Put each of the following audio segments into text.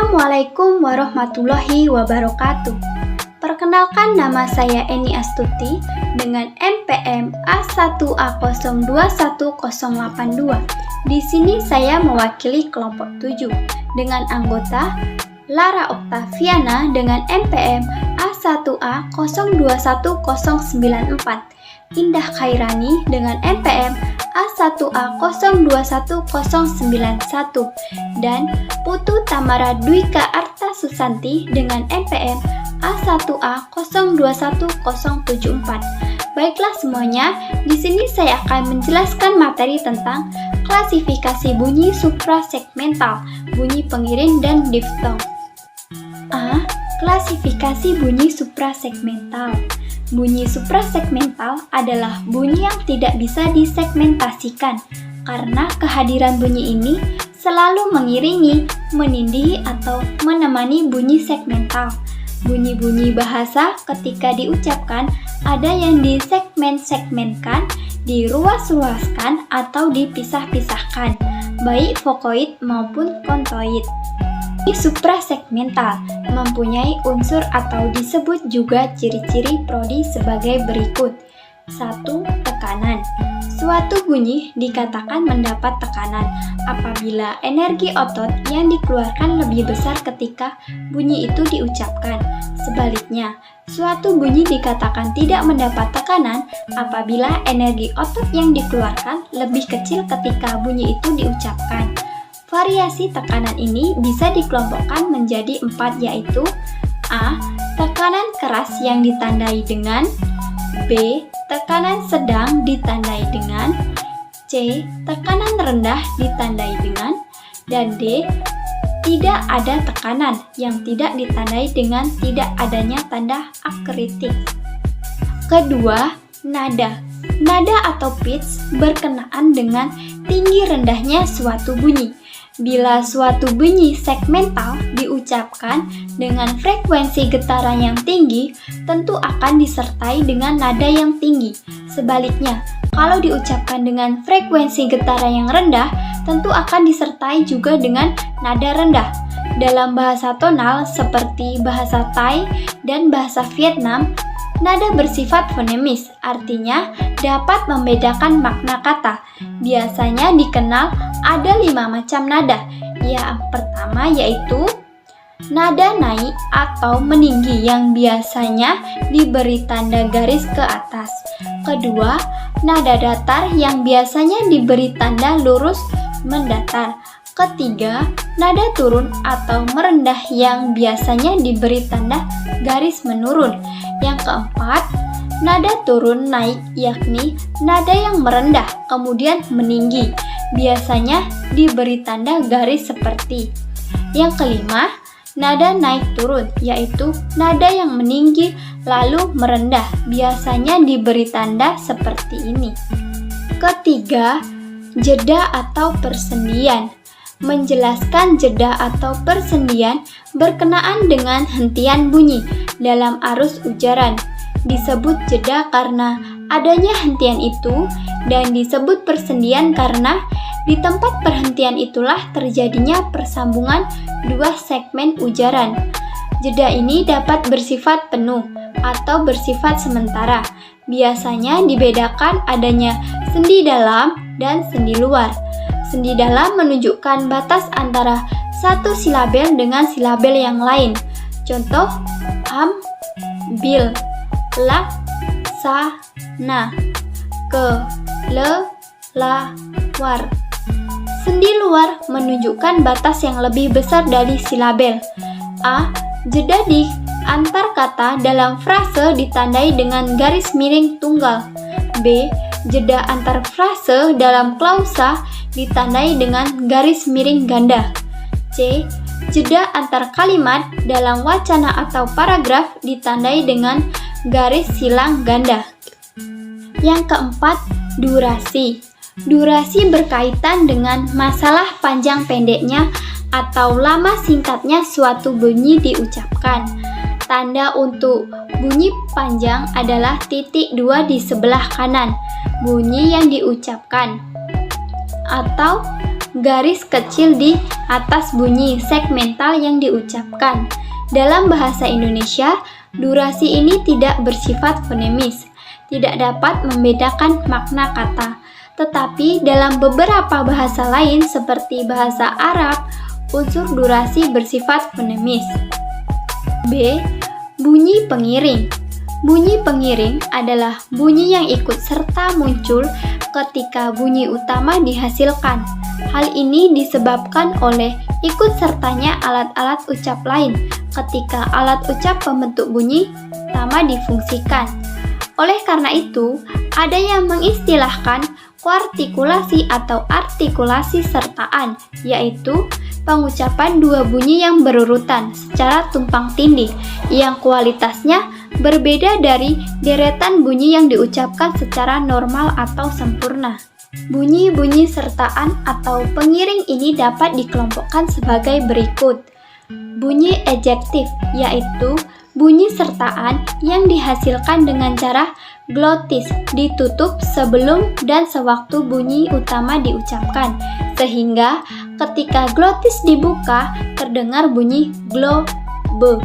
Assalamualaikum warahmatullahi wabarakatuh. Perkenalkan, nama saya Eni Astuti dengan NPM A1A021082. Di sini saya mewakili kelompok 7 dengan anggota Lara Oktaviana dengan NPM A1A021094, Indah Khairani dengan NPM A1A021091, dan Putu Tamara Dwika Arta Susanti dengan NPM A1A021074. Baiklah semuanya, di sini saya akan menjelaskan materi tentang klasifikasi bunyi suprasegmental, bunyi pengiring dan diftong. A. Klasifikasi bunyi suprasegmental. Bunyi suprasegmental adalah bunyi yang tidak bisa disegmentasikan karena kehadiran bunyi ini selalu mengiringi, menindih, atau menemani bunyi segmental. Bunyi-bunyi bahasa ketika diucapkan ada yang disegmen-segmenkan, diruas-ruaskan, atau dipisah-pisahkan, baik vokoid maupun kontoid. Bunyi suprasegmental mempunyai unsur atau disebut juga ciri-ciri prodi sebagai berikut. 1. Tekanan. Suatu bunyi dikatakan mendapat tekanan apabila energi otot yang dikeluarkan lebih besar ketika bunyi itu diucapkan. Sebaliknya, suatu bunyi dikatakan tidak mendapat tekanan apabila energi otot yang dikeluarkan lebih kecil ketika bunyi itu diucapkan. Variasi tekanan ini bisa dikelompokkan menjadi 4, yaitu A. Tekanan keras yang ditandai dengan, B. Tekanan sedang ditandai dengan, C. Tekanan rendah ditandai dengan, dan D. Tidak ada tekanan yang tidak ditandai dengan tidak adanya tanda akritik. Kedua, nada. Nada atau pitch berkenaan dengan tinggi rendahnya suatu bunyi. Bila suatu bunyi segmental diucapkan dengan frekuensi getaran yang tinggi, tentu akan disertai dengan nada yang tinggi. Sebaliknya, kalau diucapkan dengan frekuensi getaran yang rendah, tentu akan disertai juga dengan nada rendah. Dalam bahasa tonal seperti bahasa Thai dan bahasa Vietnam, nada bersifat fonemis, artinya dapat membedakan makna kata. Biasanya dikenal ada 5 macam nada. Yang pertama yaitu nada naik atau meninggi yang biasanya diberi tanda garis ke atas. Kedua, nada datar yang biasanya diberi tanda lurus mendatar. Ketiga, nada turun atau merendah yang biasanya diberi tanda garis menurun. Yang keempat, nada turun naik yakni nada yang merendah kemudian meninggi, biasanya diberi tanda garis seperti. Yang kelima, nada naik turun yaitu nada yang meninggi lalu merendah, biasanya diberi tanda seperti ini. Ketiga, jeda atau persendian. Menjelaskan jeda atau persendian berkenaan dengan hentian bunyi dalam arus ujaran. Disebut jeda karena adanya hentian itu, dan disebut persendian karena di tempat perhentian itulah terjadinya persambungan dua segmen ujaran. Jeda ini dapat bersifat penuh atau bersifat sementara. Biasanya dibedakan adanya sendi dalam dan sendi luar. Sendi dalam menunjukkan batas antara satu silabel dengan silabel yang lain. Contoh, am, bil, la, sa, na, ke, le, la, war. Sendi luar menunjukkan batas yang lebih besar dari silabel. A. Jeda di antar kata dalam frase ditandai dengan garis miring tunggal. B. Jeda antar frase dalam klausa ditandai dengan garis miring ganda. C. Jeda antar kalimat dalam wacana atau paragraf ditandai dengan garis silang ganda. Yang keempat, durasi. Durasi berkaitan dengan masalah panjang pendeknya atau lama singkatnya suatu bunyi diucapkan. Tanda untuk bunyi panjang adalah titik 2 di sebelah kanan bunyi yang diucapkan, atau garis kecil di atas bunyi segmental yang diucapkan. Dalam bahasa Indonesia, durasi ini tidak bersifat fonemis, tidak dapat membedakan makna kata. Tetapi dalam beberapa bahasa lain seperti bahasa Arab, unsur durasi bersifat fonemis. B. Bunyi pengiring. Bunyi pengiring adalah bunyi yang ikut serta muncul ketika bunyi utama dihasilkan. Hal ini disebabkan oleh ikut sertanya alat-alat ucap lain ketika alat ucap pembentuk bunyi utama difungsikan. Oleh karena itu, ada yang mengistilahkan kuartikulasi atau artikulasi sertaan, yaitu pengucapan dua bunyi yang berurutan secara tumpang tindih yang kualitasnya berbeda dari deretan bunyi yang diucapkan secara normal atau sempurna. Bunyi-bunyi sertaan atau pengiring ini dapat dikelompokkan sebagai berikut. Bunyi ejektif, yaitu bunyi sertaan yang dihasilkan dengan cara glotis ditutup sebelum dan sewaktu bunyi utama diucapkan, sehingga ketika glotis dibuka terdengar bunyi globe.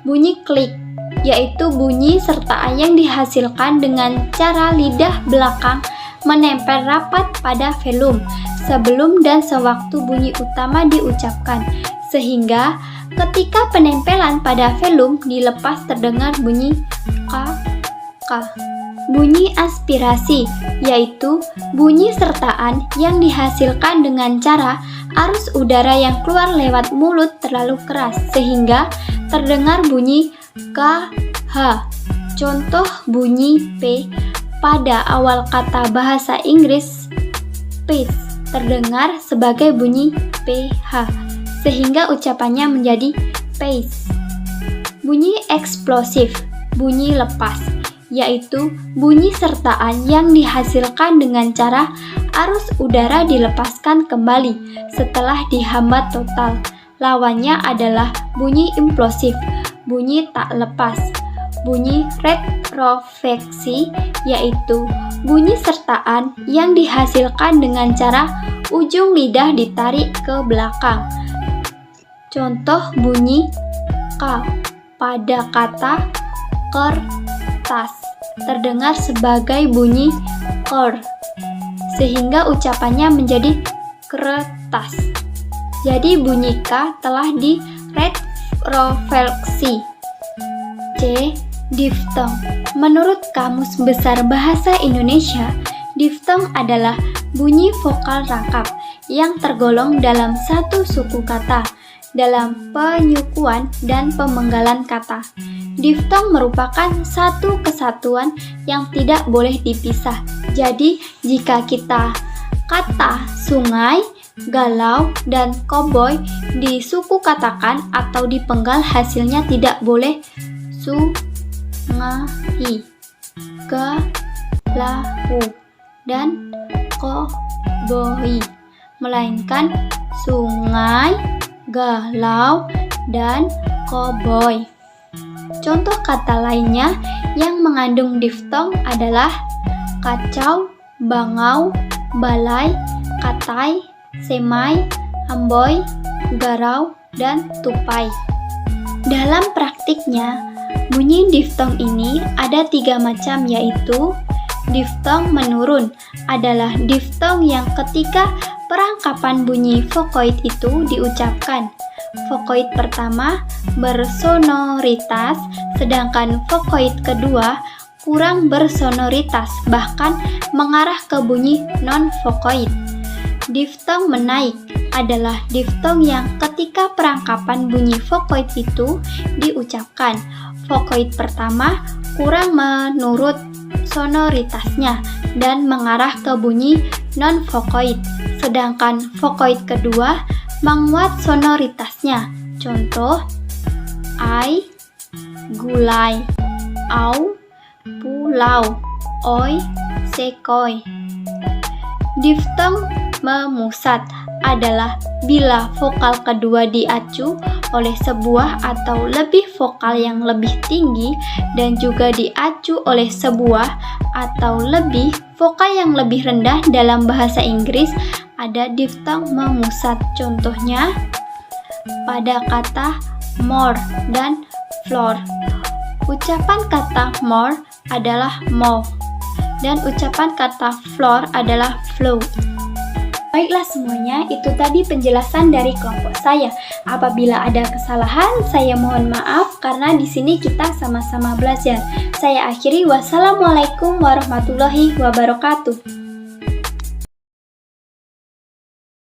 Bunyi klik, yaitu bunyi sertaan yang dihasilkan dengan cara lidah belakang menempel rapat pada velum sebelum dan sewaktu bunyi utama diucapkan, sehingga ketika penempelan pada velum dilepas terdengar bunyi k. Bunyi aspirasi, yaitu bunyi sertaan yang dihasilkan dengan cara arus udara yang keluar lewat mulut terlalu keras sehingga terdengar bunyi KH. Contoh bunyi P pada awal kata bahasa Inggris pace terdengar sebagai bunyi PH sehingga ucapannya menjadi pace. Bunyi eksplosif, bunyi lepas, yaitu bunyi sertaan yang dihasilkan dengan cara arus udara dilepaskan kembali setelah dihambat total. Lawannya adalah bunyi implosif, bunyi tak lepas. Bunyi retrofleksi, yaitu bunyi sertaan yang dihasilkan dengan cara ujung lidah ditarik ke belakang. Contoh bunyi K pada kata kertas terdengar sebagai bunyi ker, sehingga ucapannya menjadi kertas. Jadi bunyi K telah di retrofleksi. C. Diftong. Menurut Kamus Besar Bahasa Indonesia, diftong adalah bunyi vokal rangkap yang tergolong dalam satu suku kata dalam penyukuan dan pemenggalan kata. Diftong merupakan satu kesatuan yang tidak boleh dipisah. Jadi, jika kita kata sungai, galau, dan koboi disuku katakan atau dipenggal, hasilnya tidak boleh sungai, galau, dan koboi, melainkan sungai, galau, dan koboi. Contoh kata lainnya yang mengandung diftong adalah kacau, bangau, balai, katai, semai, amboi, garau, dan tupai. Dalam praktiknya, bunyi diftong ini ada 3 macam, yaitu diftong menurun adalah diftong yang ketika perangkapan bunyi vokoid itu diucapkan. Vokoid pertama bersonoritas, sedangkan vokoid kedua kurang bersonoritas, bahkan mengarah ke bunyi non-vokoid. Diftong menaik adalah diftong yang ketika perangkapan bunyi vokoid itu diucapkan. Vokoid pertama kurang menurut sonoritasnya dan mengarah ke bunyi non-vokoid, sedangkan vokoid kedua menguat sonoritasnya. Contoh ai, gulai, au, pulau, oi, sekoi. Diftong memusat adalah bila vokal kedua diacu oleh sebuah atau lebih vokal yang lebih tinggi dan juga diacu oleh sebuah atau lebih vokal yang lebih rendah. Dalam bahasa Inggris ada diftong memusat. Contohnya pada kata more dan floor. Ucapan kata more adalah more dan ucapan kata floor adalah flow. Baiklah semuanya, itu tadi penjelasan dari kelompok saya. Apabila ada kesalahan, saya mohon maaf karena di sini kita sama-sama belajar. Saya akhiri, wassalamualaikum warahmatullahi wabarakatuh.